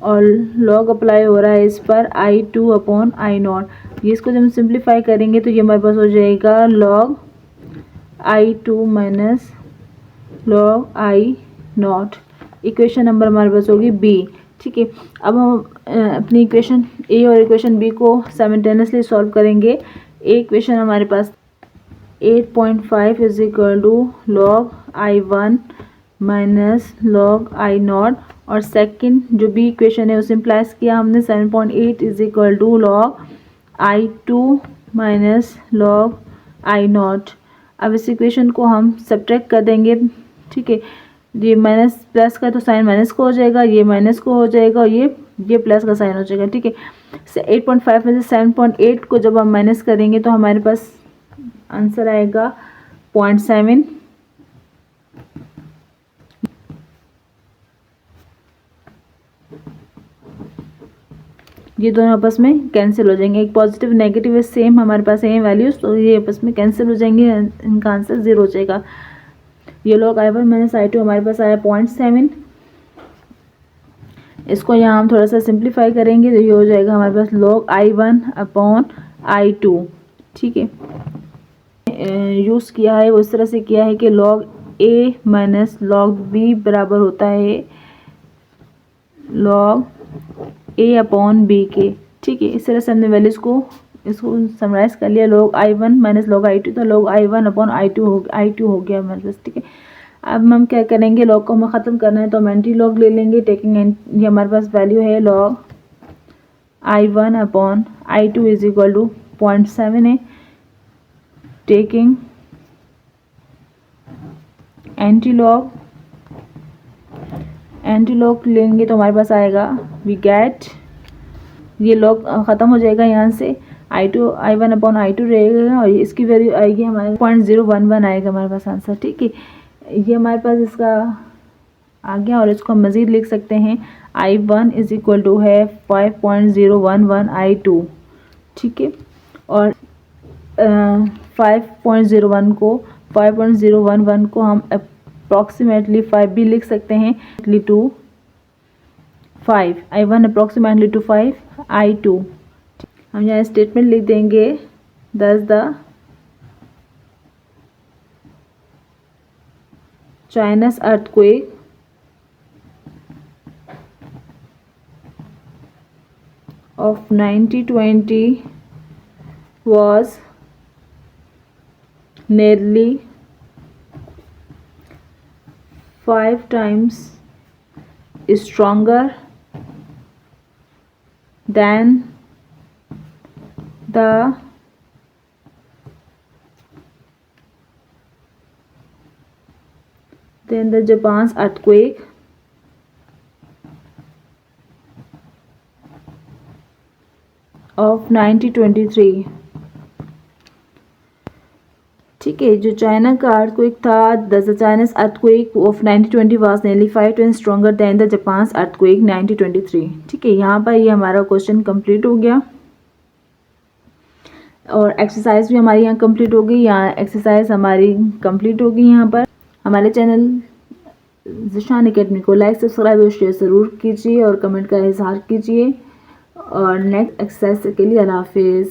और लॉग अप्लाई हो रहा है इस पर I2/I0। ये इसको जब हम सिंप्लीफाई करेंगे तो ये हमारे पास हो जाएगा log I2 minus log I0। Equation number हमारे पास होगी बी, ठीक है। अब हम अपनी इक्वेशन ए और इक्वेशन बी को साइमल्टेनियसली सॉल्व करेंगे। ए इक्वेशन हमारे पास 8.5 is equal to log I1 minus log I0, और सेकंड जो बी इक्वेशन है उसे इम्प्लाइज किया हमने 7.8 is equal to log I2 minus log I0। अब इस इक्वेशन को हम सब्ट्रैक्ट कर देंगे, ठीक है। ये माइनस प्लस का तो साइन माइनस को हो जाएगा, ये माइनस को हो जाएगा, और ये प्लस का साइन हो जाएगा, ठीक है। 8.5 में से 7.8 को जब हम माइनस करेंगे तो हमारे पास आंसर आएगा 0.7। ये दोनों आपस में कैंसिल हो जाएंगे। एक पॉजिटिव नेगेटिव है, सेम हमारे पास है वैल्यूज, तो ये आपस में कैंसिल हो जाएंगे, इनका आंसर 0 हो जाएगा। ये log I1 माइनस I2 हमारे पास आया 0.7। इसको यहाँ हम थोड़ा सा सिंप्लीफाई करेंगे तो ये हो जाएगा हमारे पास log I1/I2, ठीक है। यूज़ किया है वो इस तरह से किया है कि log A minus log B बराबर होता है log A/B के, ठीक है। इस तरह से हमने वैल्यूज़ को इसको समराइज कर लिया, log I1 minus log I2, तो log I1/I2 हो गया हमारे पास, ठीक है। अब हम क्या करेंगे, log को हमें ख़त्म करना है तो हम एंटी लॉग ले लेंगे, टेकिंग ये हमारे पास वैल्यू है log I1/I2 is equal to 0.7 है, taking anti log anti log लेंगे तो हमारे पास आएगा वी गेट, ये लॉग ख़त्म हो जाएगा यहाँ से, I1/I2 रहेगा और इसकी वैल्यू आएगी हमारे 0.011 आएगा हमारे पास आंसर। ठीक है, ये हमारे पास इसका आ गया और इसको हम मज़ीद लिख सकते हैं I1 इज़ इक्वल टू है 5.011 I2। ठीक है, और 5.011 को हम अप्रॉक्सीमेटली 5 भी लिख सकते हैं, to 5 I1 approximately to 5 I2। हम यहाँ स्टेटमेंट लिख देंगे दस the चाइना's earthquake of 1920 was nearly 5 times stronger than the Japan's earthquake of 1923। ठीक है, जो चाइना का अर्थक्वेक था, the चाइना's earthquake of 1920 was nearly 5 times stronger than the Japan's earthquake 1923। ठीक है, यहाँ पर ये हमारा क्वेश्चन कंप्लीट हो गया और एक्सरसाइज भी हमारी यहाँ कंप्लीट हो गई। यहाँ एक्सरसाइज हमारी कंप्लीट हो गई। यहाँ पर हमारे चैनल ज़िशान एकेडमी को लाइक, सब्सक्राइब और शेयर ज़रूर कीजिए और कमेंट का इजहार कीजिए। और नेक्स्ट एक्सरसाइज के लिए अल्लाह हाफिज़।